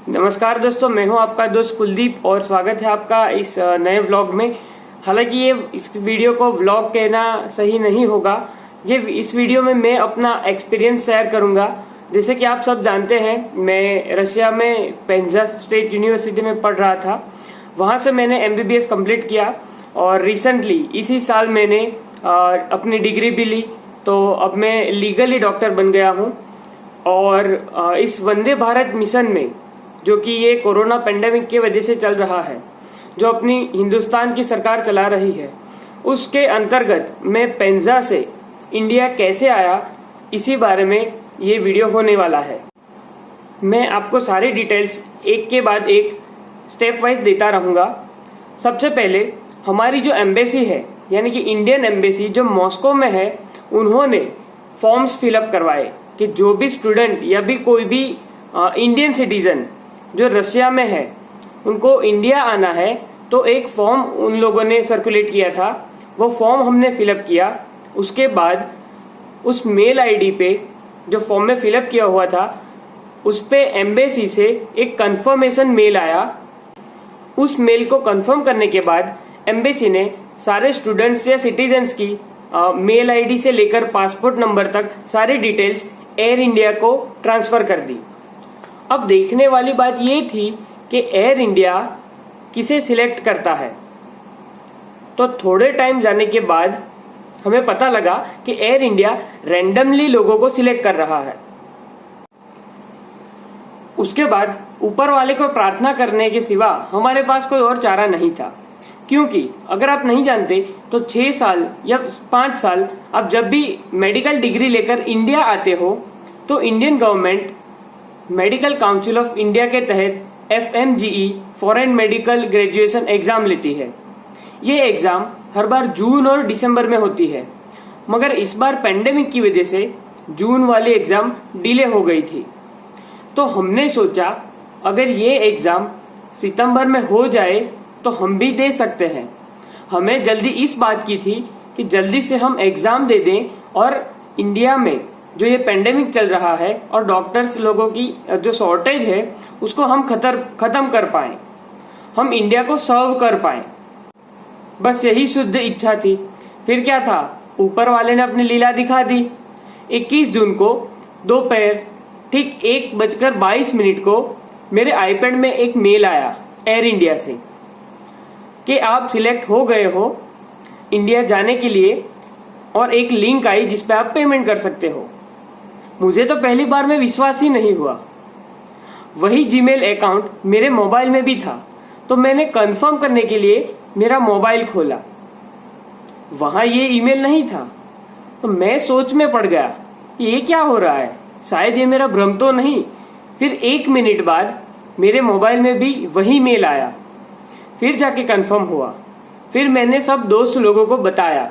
नमस्कार दोस्तों, मैं हूं आपका दोस्त कुलदीप और स्वागत है आपका इस नए व्लॉग में। हालांकि ये इस वीडियो को व्लॉग कहना सही नहीं होगा। इस वीडियो में मैं अपना एक्सपीरियंस शेयर करूंगा। जैसे कि आप सब जानते हैं, मैं रशिया में पेंजा स्टेट यूनिवर्सिटी में पढ़ रहा था। वहां से मैंने एमबीबीएस कंप्लीट किया और रिसेंटली इसी साल मैंने अपनी डिग्री भी ली। तो अब मैं लीगली डॉक्टर बन गया हूँ। और इस वंदे भारत मिशन में, जो कि ये कोरोना पेंडेमिक की वजह से चल रहा है, जो अपनी हिंदुस्तान की सरकार चला रही है, उसके अंतर्गत मैं पेंजा से इंडिया कैसे आया, इसी बारे में ये वीडियो होने वाला है। मैं आपको सारी डिटेल्स एक के बाद एक स्टेप वाइज देता रहूंगा। सबसे पहले हमारी जो एम्बेसी है, यानी कि इंडियन एम्बेसी जो मॉस्को में है, उन्होंने फॉर्म्स फिलअप करवाए कि जो भी स्टूडेंट या भी कोई भी इंडियन सिटीजन जो रशिया में है, उनको इंडिया आना है, तो एक फॉर्म उन लोगों ने सर्कुलेट किया था। वो फॉर्म हमने फिलअप किया। उसके बाद उस मेल आईडी पे जो फॉर्म में फिलअप किया हुआ था, उस पे एम्बेसी से एक कंफर्मेशन मेल आया। उस मेल को कंफर्म करने के बाद एम्बेसी ने सारे स्टूडेंट्स या सिटीजन्स की मेल आईडी से लेकर पासपोर्ट नंबर तक सारी डिटेल्स एयर इंडिया को ट्रांसफर कर दी। अब देखने वाली बात ये थी कि एयर इंडिया किसे सिलेक्ट करता है। तो थोड़े टाइम जाने के बाद हमें पता लगा कि एयर इंडिया रैंडमली लोगों को सिलेक्ट कर रहा है। उसके बाद ऊपर वाले को प्रार्थना करने के सिवा हमारे पास कोई और चारा नहीं था। क्योंकि अगर आप नहीं जानते तो 6 साल या 5 साल आप जब भी मेडिकल डिग्री लेकर इंडिया आते हो, तो Indian government medical council of India के तहत FMGE foreign medical graduation exam लेती है। ये एग्जाम हर बार जून और दिसंबर में होती है, मगर इस बार पेंडेमिक की वजह से जून वाली एग्जाम डिले हो गई थी। तो हमने सोचा अगर ये एग्जाम सितंबर में हो जाए तो हम भी दे सकते हैं। हमें जल्दी इस बात की थी कि जल्दी से हम एग्जाम दे दें और इंडिया में जो ये पेंडेमिक चल रहा है और डॉक्टर्स लोगों की जो शॉर्टेज है, उसको हम खत्म कर पाए, हम इंडिया को सर्व कर पाए। बस यही शुद्ध इच्छा थी। फिर क्या था, ऊपर वाले ने अपनी लीला दिखा दी। 21 जून को दोपहर ठीक 1:22 को मेरे आईपैड में एक मेल आया एयर इंडिया से कि आप सिलेक्ट हो गए हो इंडिया जाने के लिए, और एक लिंक आई जिस पे आप पेमेंट कर सकते हो। मुझे तो पहली बार में विश्वास ही नहीं हुआ। वही जीमेल अकाउंट मेरे मोबाइल में भी था, तो मैंने कंफर्म करने के लिए मेरा मोबाइल खोला। वहां ये ईमेल नहीं था। तो मैं सोच में पड़ गया, ये क्या हो रहा है, शायद ये मेरा भ्रम तो नहीं। फिर 1 मिनट बाद मेरे मोबाइल में भी वही मेल आया। फिर जाके कंफर्म हुआ। फिर मैंने सब दोस्त लोगों को बताया।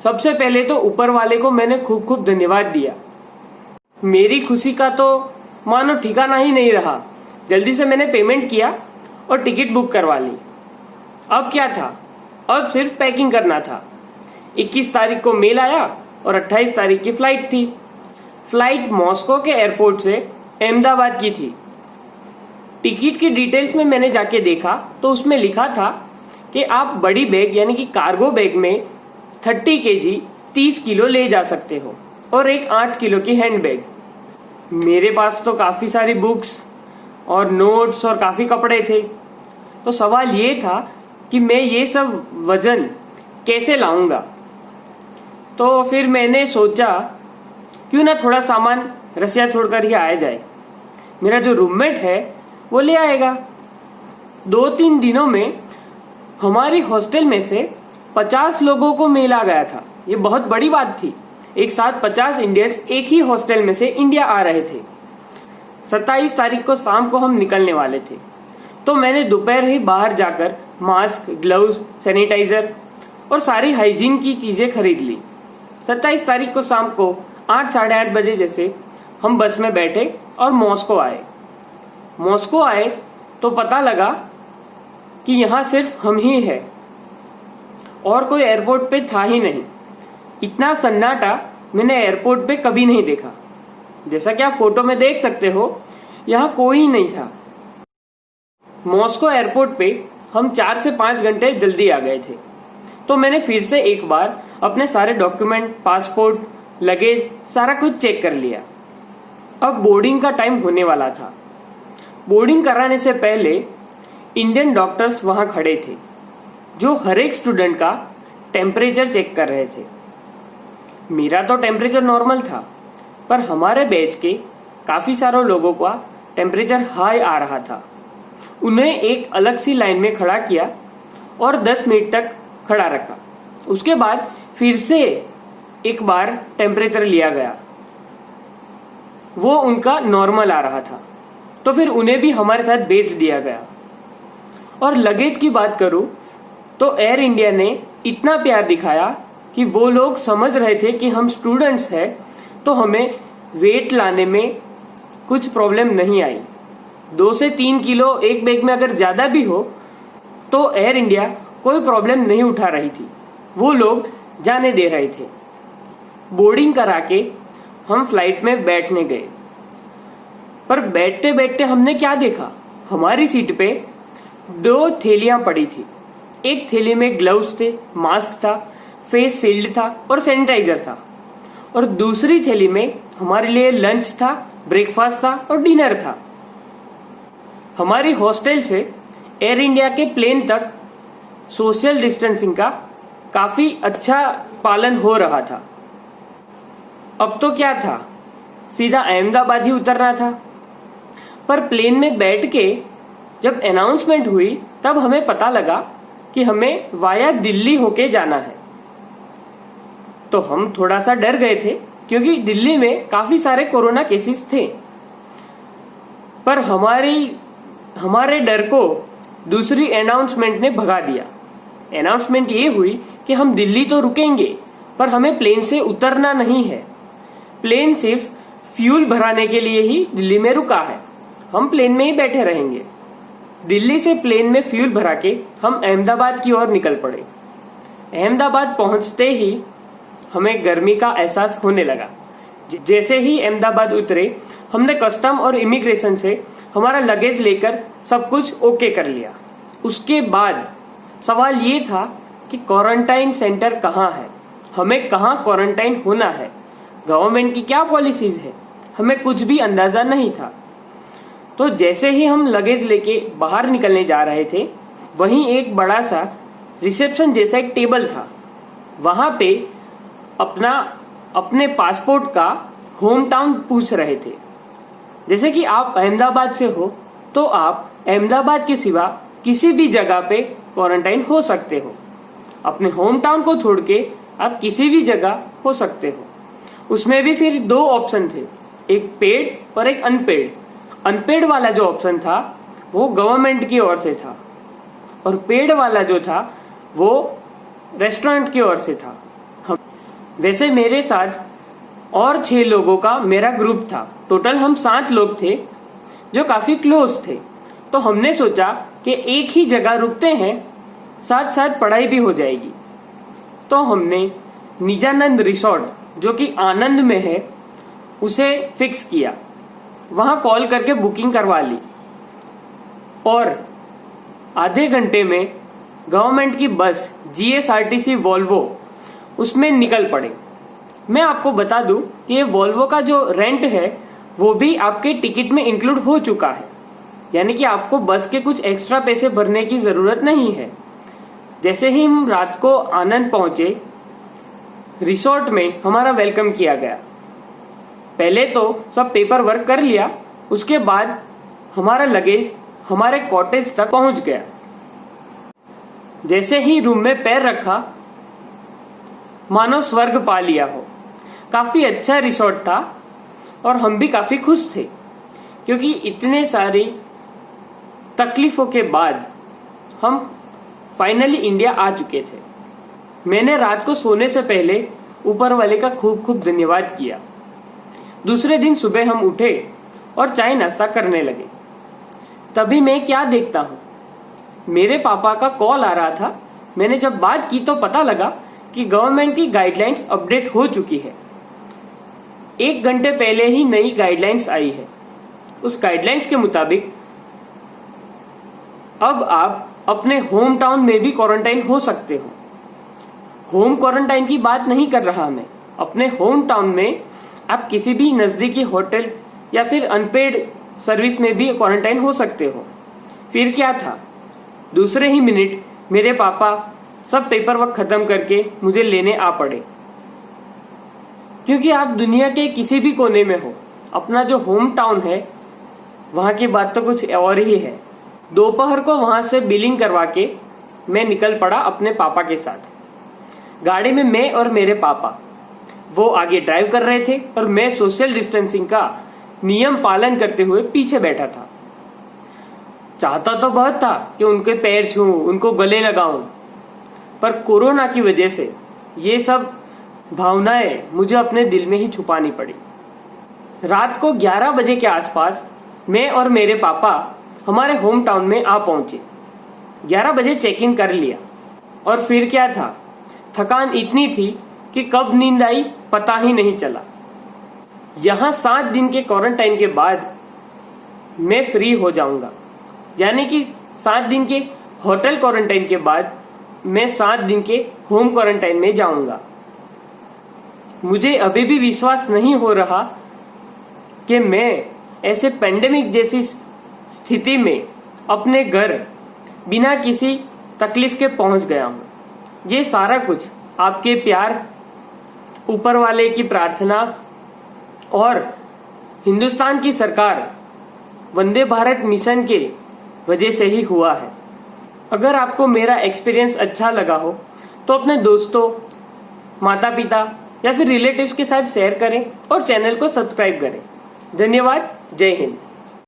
सबसे पहले तो ऊपर वाले को मैंने खूब खूब धन्यवाद दिया। मेरी खुशी का तो मानो ठिकाना ही नहीं रहा। जल्दी से मैंने पेमेंट किया और टिकट बुक करवा ली। अब क्या था, अब सिर्फ पैकिंग करना था। 21 तारीख को मेल आया और 28 तारीख की फ्लाइट थी। फ्लाइट मॉस्को के एयरपोर्ट से अहमदाबाद की थी। टिकट की डिटेल्स में मैंने जाके देखा तो उसमें लिखा था कि आप बड़ी बैग यानी कि कार्गो बैग में 30 kg 30 किलो ले जा सकते हो और एक 8 किलो की हैंड बैग। मेरे पास तो काफी सारी बुक्स और नोट्स और काफी कपड़े थे। तो सवाल ये था कि मैं ये सब वजन कैसे लाऊंगा। तो फिर मैंने सोचा क्यों ना थोड़ा सामान रशिया छोड़कर ही आया जाए। मेरा जो रूममेट है वो ले आएगा। 2-3 दिनों में हमारी हॉस्टल में से 50 लोगों को मेल आ गया था। ये बहुत बड़ी बात थी। एक साथ 50 इंडियंस एक ही हॉस्टल में से इंडिया आ रहे थे। 27 तारीख को शाम को हम निकलने वाले थे। तो मैंने दोपहर ही बाहर जाकर मास्क, ग्लव्स, सैनिटाइजर और सारी हाइजीन की चीजें खरीद ली। 27 तारीख को शाम को 8-8:30 बजे जैसे हम बस में बैठे और मॉस्को आए। मॉस्को आए तो पता लगा कि यहाँ सिर्फ हम ही है और कोई एयरपोर्ट पे था ही नहीं। इतना सन्नाटा मैंने एयरपोर्ट पे कभी नहीं देखा। जैसा कि आप फोटो में देख सकते हो, यहाँ कोई नहीं था। मॉस्को एयरपोर्ट पे हम 4 से 5 घंटे जल्दी आ गए थे। तो मैंने फिर से एक बार अपने सारे डॉक्यूमेंट, पासपोर्ट, लगेज सारा कुछ चेक कर लिया। अब बोर्डिंग का टाइम होने वाला था। बोर्डिंग कराने से पहले इंडियन डॉक्टर्स वहां खड़े थे जो हर एक स्टूडेंट का टेम्परेचर चेक कर रहे थे। मेरा तो टेम्परेचर नॉर्मल था, पर हमारे बैच के काफी सारे लोगों का टेम्परेचर हाई आ रहा था। उन्हें एक अलग सी लाइन में खड़ा किया और 10 मिनट तक खड़ा रखा। उसके बाद फिर से एक बार टेम्परेचर लिया गया, वो उनका नॉर्मल आ रहा था, तो फिर उन्हें भी हमारे साथ भेज दिया गया। और लगेज की बात करूं तो एयर इंडिया ने इतना प्यार दिखाया कि वो लोग समझ रहे थे कि हम स्टूडेंट्स हैं, तो हमें वेट लाने में कुछ प्रॉब्लम नहीं आई। 2 से 3 किलो एक बैग में अगर ज्यादा भी हो तो एयर इंडिया कोई प्रॉब्लम नहीं उठा रही थी, वो लोग जाने दे रहे थे। बोर्डिंग करा के हम फ्लाइट में बैठने गए, पर बैठते बैठते हमने क्या देखा, हमारी सीट पे 2 थैलियां पड़ी थी। एक थैली में ग्लव्स थे, मास्क था, फेस शील्ड था और सैनिटाइजर था, और दूसरी थैली में हमारे लिए लंच था, ब्रेकफास्ट था और डिनर था। हमारी हॉस्टल से एयर इंडिया के प्लेन तक सोशल डिस्टेंसिंग का काफी अच्छा पालन हो रहा था। अब तो क्या था, सीधा अहमदाबाद ही उतरना था। पर प्लेन में बैठ के जब अनाउंसमेंट हुई तब हमें पता लगा कि हमें वाया दिल्ली होके जाना है। तो हम थोड़ा सा डर गए थे क्योंकि दिल्ली में काफी सारे कोरोना केसेस थे। पर हमारे डर को दूसरी अनाउंसमेंट ने भगा दिया। अनाउंसमेंट ये हुई कि हम दिल्ली तो रुकेंगे, पर हमें प्लेन से उतरना नहीं है। प्लेन सिर्फ फ्यूल भराने के लिए ही दिल्ली में रुका है, हम प्लेन में ही बैठे रहेंगे। दिल्ली से प्लेन में फ्यूल भरा के हम अहमदाबाद की ओर निकल पड़े। अहमदाबाद पहुंचते ही हमें गर्मी का एहसास होने लगा। जैसे ही अहमदाबाद उतरे, हमने कस्टम और इमिग्रेशन से हमारा लगेज लेकर सब कुछ ओके कर लिया। उसके बाद सवाल ये था कि क्वारंटाइन सेंटर कहाँ है, हमें कहाँ क्वारंटाइन होना है, गवर्नमेंट की क्या पॉलिसीज है, हमें कुछ भी अंदाजा नहीं था। तो जैसे ही हम लगेज लेके बाहर निकलने जा रहे थे, वहीं एक बड़ा सा रिसेप्शन जैसा एक टेबल था। वहां पे अपने पासपोर्ट का होम टाउन पूछ रहे थे। जैसे कि आप अहमदाबाद से हो तो आप अहमदाबाद के सिवा किसी भी जगह पे क्वारंटाइन हो सकते हो। अपने होम टाउन को छोड़ के आप किसी भी जगह हो सकते हो। उसमें भी फिर 2 ऑप्शन थे, एक पेड और एक अनपेड। अनपेड वाला जो ऑप्शन था वो गवर्नमेंट की ओर से था, और पेड वाला जो था वो रेस्टोरेंट की ओर से था। वैसे मेरे साथ और 6 लोगों का मेरा ग्रुप था। टोटल हम 7 लोग थे जो काफी क्लोज थे। तो हमने सोचा कि एक ही जगह रुकते हैं, साथ साथ पढ़ाई भी हो जाएगी। तो हमने निजानंद रिसोर्ट जो कि आनंद में है उसे फिक्स किया। वहां कॉल करके बुकिंग करवा ली और आधे घंटे में गवर्नमेंट की बस जीएसआरटीसी वॉल्वो उसमें निकल पड़े। मैं आपको बता दूं कि ये वॉल्वो का जो रेंट है वो भी आपके टिकट में इंक्लूड हो चुका है, यानी कि आपको बस के कुछ एक्स्ट्रा पैसे भरने की जरूरत नहीं है। जैसे ही हम रात को आनंद पहुंचे, रिसोर्ट में हमारा वेलकम किया गया। पहले तो सब पेपर वर्क कर लिया, उसके बाद हमारा लगेज हमारे कॉटेज तक पहुंच गया। जैसे ही रूम में पैर रखा, मानो स्वर्ग पा लिया हो। काफी अच्छा रिसोर्ट था और हम भी काफी खुश थे, क्योंकि इतने सारी तकलीफों के बाद हम फाइनली इंडिया आ चुके थे। मैंने रात को सोने से पहले ऊपर वाले का खूब खूब धन्यवाद किया। दूसरे दिन सुबह हम उठे और चाय नाश्ता करने लगे। तभी मैं क्या देखता हूँ, मेरे पापा का कॉल आ रहा था। मैंने जब बात की तो पता लगा कि गवर्नमेंट की गाइडलाइंस अपडेट हो चुकी है। 1 घंटे पहले ही नई गाइडलाइंस आई है। उस गाइडलाइंस के मुताबिक अब आप अपने होम टाउन में भी क्वारंटाइन हो सकते हो। होम क्वारंटाइन की बात नहीं कर रहा मैं, अपने होम टाउन में आप किसी भी नजदीकी होटल या फिर अनपेड सर्विस में भी क्वारंटाइन हो सकते हो। फिर क्या था, दूसरे ही मिनट मेरे पापा सब पेपर वर्क खत्म करके मुझे लेने आ पड़े। क्योंकि आप दुनिया के किसी भी कोने में हो, अपना जो होम टाउन है वहां की बात तो कुछ और ही है। दोपहर को वहां से बिलिंग करवा के मैं निकल पड़ा अपने पापा के साथ। गाड़ी में मैं और मेरे पापा, वो आगे ड्राइव कर रहे थे और मैं सोशल डिस्टेंसिंग का नियम पालन करते हुए पीछे बैठा था। चाहता तो बहुत था कि उनके पैर छूऊं, उनको गले लगाऊं, पर कोरोना की वजह से ये सब भावनाएं मुझे अपने दिल में ही छुपानी पड़ी। रात को 11 बजे के आसपास मैं और मेरे पापा हमारे होम टाउन में आ पहुंचे। 11 बजे चेक इन कर लिया और फिर क्या था, थकान इतनी थी कि कब नींद आई पता ही नहीं चला। यहां 7 दिन के क्वारंटाइन के बाद मैं फ्री हो जाऊंगा, यानी कि 7 दिन के होटल क्वारंटाइन के बाद मैं 7 दिन के होम क्वारंटाइन में जाऊंगा। मुझे अभी भी विश्वास नहीं हो रहा कि मैं ऐसे पेंडेमिक जैसी स्थिति में अपने घर बिना किसी तकलीफ के पहुंच गया हूं। ये सारा कुछ आपके प्यार, ऊपर वाले की प्रार्थना और हिंदुस्तान की सरकार वंदे भारत मिशन के वजह से ही हुआ है। अगर आपको मेरा एक्सपीरियंस अच्छा लगा हो तो अपने दोस्तों, माता पिता या फिर रिलेटिव्स के साथ शेयर करें और चैनल को सब्सक्राइब करें। धन्यवाद। जय हिंद।